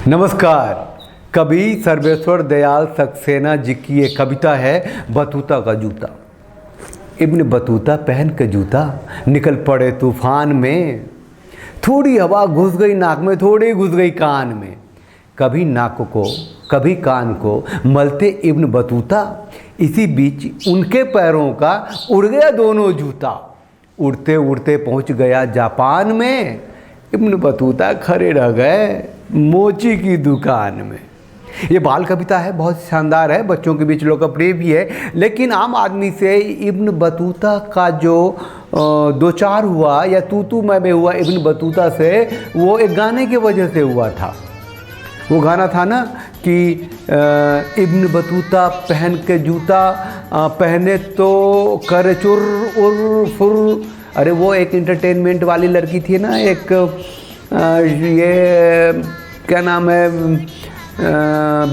नमस्कार। कवि सर्वेश्वर दयाल सक्सेना जी की एक कविता है बतूता का जूता। इब्न बतूता पहन के जूता निकल पड़े तूफान में। थोड़ी हवा घुस गई नाक में, थोड़ी घुस गई कान में। कभी नाक को कभी कान को मलते इब्न बतूता, इसी बीच उनके पैरों का उड़ गया दोनों जूता। उड़ते उड़ते पहुंच गया जापान में। इब्न बतूता खड़े रह गए मोची की दुकान में। ये बाल कविता है, बहुत शानदार है, बच्चों के बीच लोकप्रिय भी है। लेकिन आम आदमी से इब्न बतूता का जो दो चार हुआ या तू मैं हुआ इब्न बतूता से, वो एक गाने की वजह से हुआ था। वो गाना था ना कि इब्न बतूता पहन के जूता, पहने तो कर चुर उर फुर। अरे वो एक इंटरटेनमेंट वाली लड़की थी ना, एक ये क्या नाम है,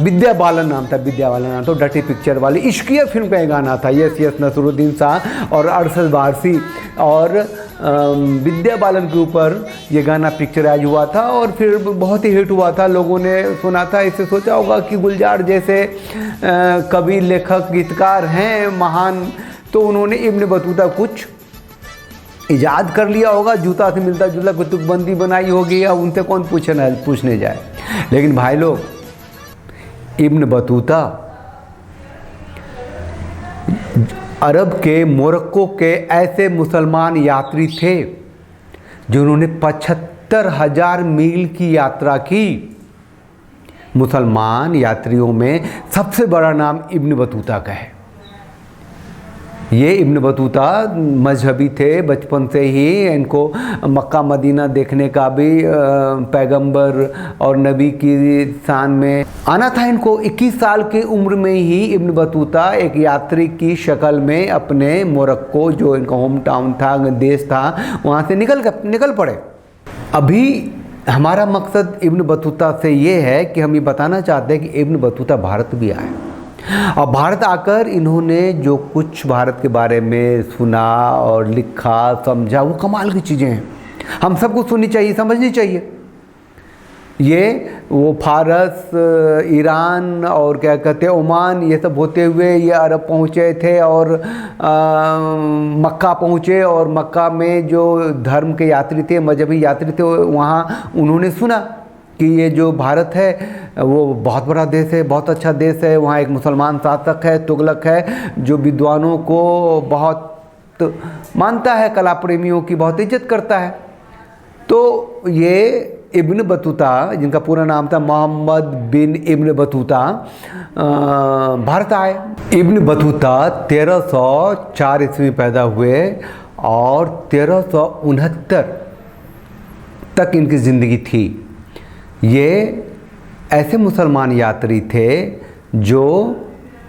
विद्या बालन नाम था, विद्या बालन नाम था। डटी पिक्चर वाली इश्किया फिल्म का गाना था। यस नसरुद्दीन शाह और अरशद वारसी और विद्या बालन के ऊपर ये गाना पिक्चराइज हुआ था और फिर बहुत ही हिट हुआ था। लोगों ने सुना था, इससे सोचा होगा कि गुलजार जैसे कवि लेखक गीतकार हैं महान, तो उन्होंने इब्न बतूता कुछ इजाद कर लिया होगा, जूता से मिलता जुलता कुछ तुकबंदी बनाई होगी, या उनसे कौन पूछने जाए। लेकिन भाई लोग, इब्न बतूता अरब के मोरक्को के ऐसे मुसलमान यात्री थे जिन्होंने 75,000 मील की यात्रा की। मुसलमान यात्रियों में सबसे बड़ा नाम इब्न बतूता का है। ये इब्न बतूता मजहबी थे, बचपन से ही इनको मक्का मदीना देखने का भी पैगंबर और नबी की शान में आना था इनको। 21 साल की उम्र में ही इब्न बतूता एक यात्री की शक्ल में अपने मोरक्को, जो इनका होम टाउन था, देश था, वहाँ से निकल पड़े। अभी हमारा मकसद इब्न बतूता से ये है कि हम ये बताना चाहते हैं कि इब्न बतूता भारत भी आए और भारत आकर इन्होंने जो कुछ भारत के बारे में सुना और लिखा समझा, वो कमाल की चीज़ें हैं। हम सबको सुननी चाहिए, समझनी चाहिए। ये वो फारस, ईरान और क्या कहते हैं ओमान, ये सब होते हुए ये अरब पहुँचे थे और मक्का पहुँचे और मक्का में जो धर्म के यात्री थे, मजहबी यात्री थे, वहाँ उन्होंने सुना कि ये जो भारत है वो बहुत बड़ा देश है, बहुत अच्छा देश है। वहाँ एक मुसलमान शासक है, तुगलक है, जो विद्वानों को बहुत मानता है, कला प्रेमियों की बहुत इज्जत करता है। तो ये इब्न बतूता, जिनका पूरा नाम था मोहम्मद बिन इब्न बतूता, भारत आए। इब्न बतूता 1304 ईस्वी पैदा हुए और 1369 तक इनकी ज़िंदगी थी। ये ऐसे मुसलमान यात्री थे जो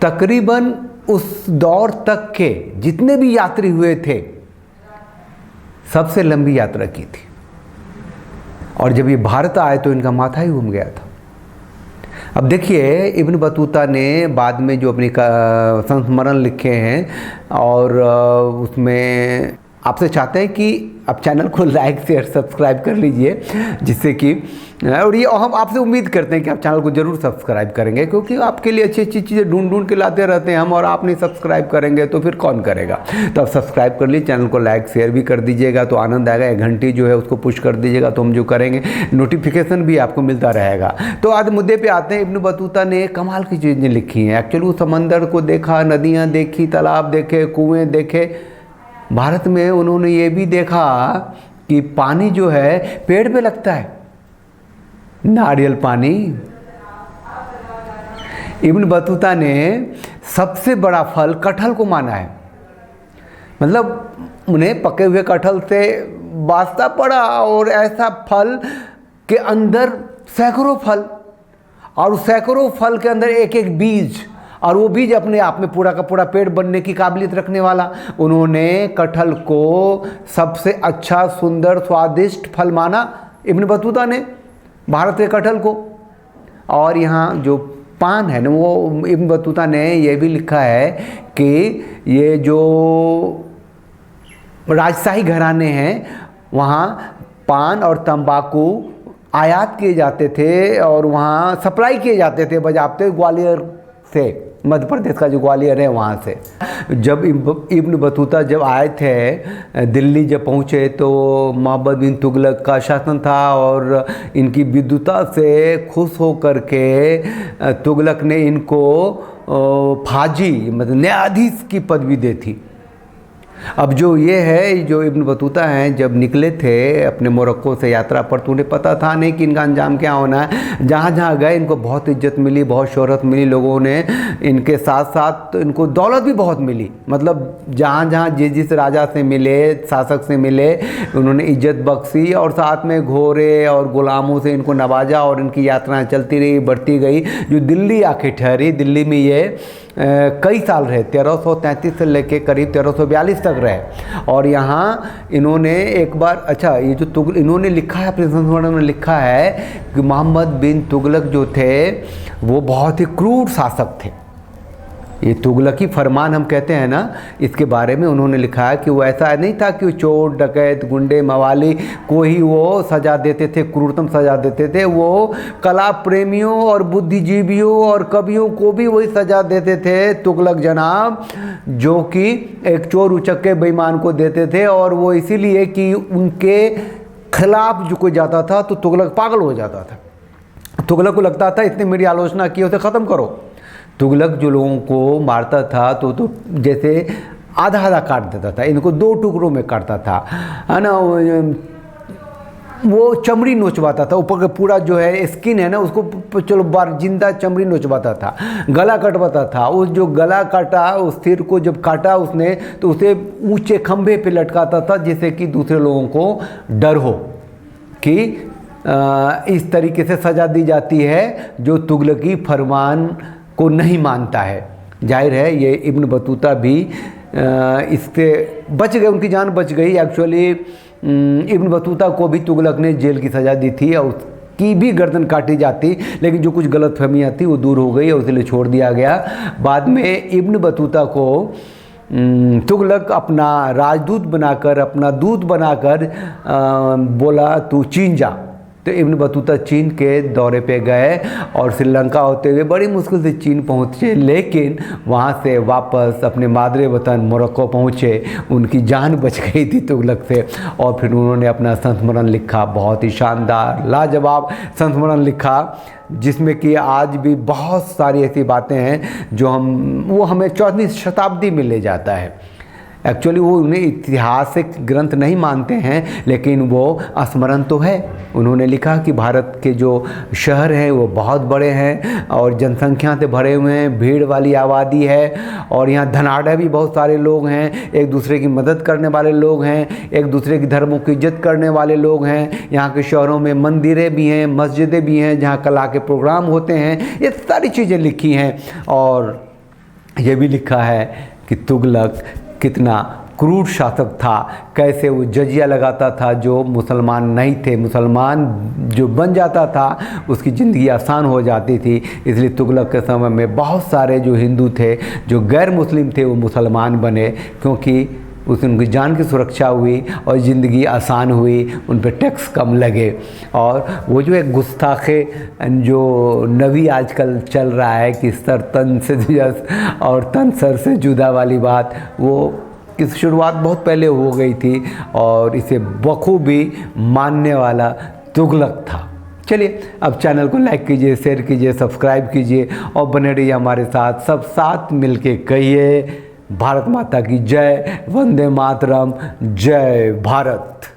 तकरीबन उस दौर तक के जितने भी यात्री हुए थे सबसे लंबी यात्रा की थी। और जब ये भारत आए तो इनका माथा ही घूम गया था। अब देखिए, इब्न बतूता ने बाद में जो अपनी संस्मरण लिखे हैं और उसमें आपसे चाहते हैं कि आप चैनल को लाइक शेयर सब्सक्राइब कर लीजिए, जिससे कि, और ये हम आपसे उम्मीद करते हैं कि आप चैनल को ज़रूर सब्सक्राइब करेंगे, क्योंकि आपके लिए अच्छी अच्छी चीज़ें ढूंढ के लाते रहते हैं हम, और आप नहीं सब्सक्राइब करेंगे तो फिर कौन करेगा। तो आप सब्सक्राइब कर लीजिए, चैनल को लाइक शेयर भी कर दीजिएगा तो आनंद आएगा। एक घंटी जो है उसको पुश कर दीजिएगा तो हम जो करेंगे नोटिफिकेशन भी आपको मिलता रहेगा। तो आज मुद्दे पर आते हैं। इब्न बतूता ने कमाल की चीज़ें लिखी हैं। एक्चुअली वो समंदर को देखा, नदियाँ देखी, तालाब देखे, कुएँ देखे। भारत में उन्होंने ये भी देखा कि पानी जो है पेड़ पे लगता है, नारियल पानी। इब्न बतूता ने सबसे बड़ा फल कटहल को माना है। मतलब उन्हें पके हुए कटहल से वास्ता पड़ा, और ऐसा फल के अंदर सैकड़ों फल, और सैकड़ों फल के अंदर एक एक बीज, और वो बीज अपने आप में पूरा का पूरा पेड़ बनने की काबिलियत रखने वाला। उन्होंने कटहल को सबसे अच्छा, सुंदर, स्वादिष्ट फल माना इब्न बतूता ने, भारत के कटहल को। और यहाँ जो पान है ना, वो इब्न बतूता ने ये भी लिखा है कि ये जो राजशाही घराने हैं वहाँ पान और तंबाकू आयात किए जाते थे और वहाँ सप्लाई किए जाते थे बजाबते ग्वालियर से, मध्य प्रदेश का जो ग्वालियर है वहाँ से। जब इब्न बतूता जब आए थे दिल्ली, जब पहुँचे तो मोहम्मद बिन तुगलक का शासन था और इनकी विद्वता से खुश होकर के तुगलक ने इनको फाजी मतलब न्यायाधीश की पदवी दी थी। अब जो ये है, जो इब्न बतूता हैं, जब निकले थे अपने मोरक्को से यात्रा पर तो उन्हें पता था नहीं कि इनका अंजाम क्या होना है। जहाँ जहाँ गए इनको बहुत इज्जत मिली, बहुत शोहरत मिली, लोगों ने इनके साथ साथ इनको दौलत भी बहुत मिली। मतलब जहाँ जहाँ जिस राजा से मिले, शासक से मिले, उन्होंने इज्जत बख्शी और साथ में घोड़े और गुलामों से इनको नवाजा और इनकी यात्राएँ चलती रही, बढ़ती गई। जो दिल्ली आके ठहरी, दिल्ली में ये कई साल रहे, 1333 से लेके करीब 1342 तक रहे। और यहाँ इन्होंने एक बार, अच्छा ये जो इन्होंने लिखा है अपने संस्मरण में लिखा है कि मोहम्मद बिन तुगलक जो थे वो बहुत ही क्रूर शासक थे। ये तुगलकी फरमान हम कहते हैं ना, इसके बारे में उन्होंने लिखा है कि वो ऐसा नहीं था कि वो चोर डकैत गुंडे मवाली को ही वो सज़ा देते थे, क्रूरतम सज़ा देते थे। वो कला प्रेमियों और बुद्धिजीवियों और कवियों को भी वही सज़ा देते थे तुगलक जनाब, जो कि एक चोर उचक्के बेईमान को देते थे। और वो इसीलिए कि उनके खिलाफ जो कोई जाता था तो तुगलक पागल हो जाता था। तुगलक को लगता था इसने मेरी आलोचना की, उसे ख़त्म करो। तुगलक जो लोगों को मारता था तो जैसे आधा आधा काट देता था, इनको 2 टुकड़ों में काटता था, है ना। वो चमड़ी नोचवाता था, ऊपर का पूरा जो है स्किन है ना उसको चलो बार जिंदा चमड़ी नोचवाता था, गला कटवाता था। उस जो गला काटा, उस सिर को जब काटा उसने तो उसे ऊंचे खंभे पे लटकाता था, जिससे कि दूसरे लोगों को डर हो कि इस तरीके से सज़ा दी जाती है जो तुगलकी फरमान को नहीं मानता है। जाहिर है ये इब्न बतूता भी इससे बच गए, उनकी जान बच गई। एक्चुअली इब्न बतूता को भी तुगलक ने जेल की सज़ा दी थी और उसकी भी गर्दन काटी जाती, लेकिन जो कुछ गलतफहमियाँ थी वो दूर हो गई और इसलिए छोड़ दिया गया। बाद में इब्न बतूता को तुगलक अपना राजदूत बनाकर, अपना दूत बनाकर बोला तू चीन जा। तो इब्न बतूता चीन के दौरे पे गए और श्रीलंका होते हुए बड़ी मुश्किल से चीन पहुँचे, लेकिन वहाँ से वापस अपने मादरे वतन मोरक्को पहुँचे। उनकी जान बच गई थी तुगलक से और फिर उन्होंने अपना संस्मरण लिखा, बहुत ही शानदार लाजवाब संस्मरण लिखा, जिसमें कि आज भी बहुत सारी ऐसी बातें हैं जो वो हमें 14वीं शताब्दी में ले जाता है। एक्चुअली वो उन्हें ऐतिहासिक ग्रंथ नहीं मानते हैं, लेकिन वो स्मरण तो है। उन्होंने लिखा कि भारत के जो शहर हैं वो बहुत बड़े हैं और जनसंख्या से भरे हुए हैं, भीड़ वाली आबादी है और यहाँ धनाढ़ भी बहुत सारे लोग हैं, एक दूसरे की मदद करने वाले लोग हैं, एक दूसरे की धर्मों की इज्जत करने वाले लोग हैं। यहाँ के शहरों में मंदिरें भी हैं, मस्जिदें भी हैं जहाँ कला के प्रोग्राम होते हैं। ये सारी चीज़ें लिखी हैं और ये भी लिखा है कि तुगलक कितना क्रूर शासक था, कैसे वो जजिया लगाता था जो मुसलमान नहीं थे, मुसलमान जो बन जाता था उसकी ज़िंदगी आसान हो जाती थी। इसलिए तुगलक के समय में बहुत सारे जो हिंदू थे, जो गैर मुस्लिम थे, वो मुसलमान बने, क्योंकि उससे उनकी जान की सुरक्षा हुई और ज़िंदगी आसान हुई, उन पर टैक्स कम लगे। और वो जो एक गुस्ताखे जो नबी आजकल चल रहा है कि सर तन से और तन सर से जुदा वाली बात, वो इस शुरुआत बहुत पहले हो गई थी और इसे बखूबी मानने वाला तुगलक था। चलिए अब चैनल को लाइक कीजिए, शेयर कीजिए, सब्सक्राइब कीजिए और बने रहिए हमारे साथ। सब साथ मिलके कहिए भारत माता की जय, वंदे मातरम, जय भारत।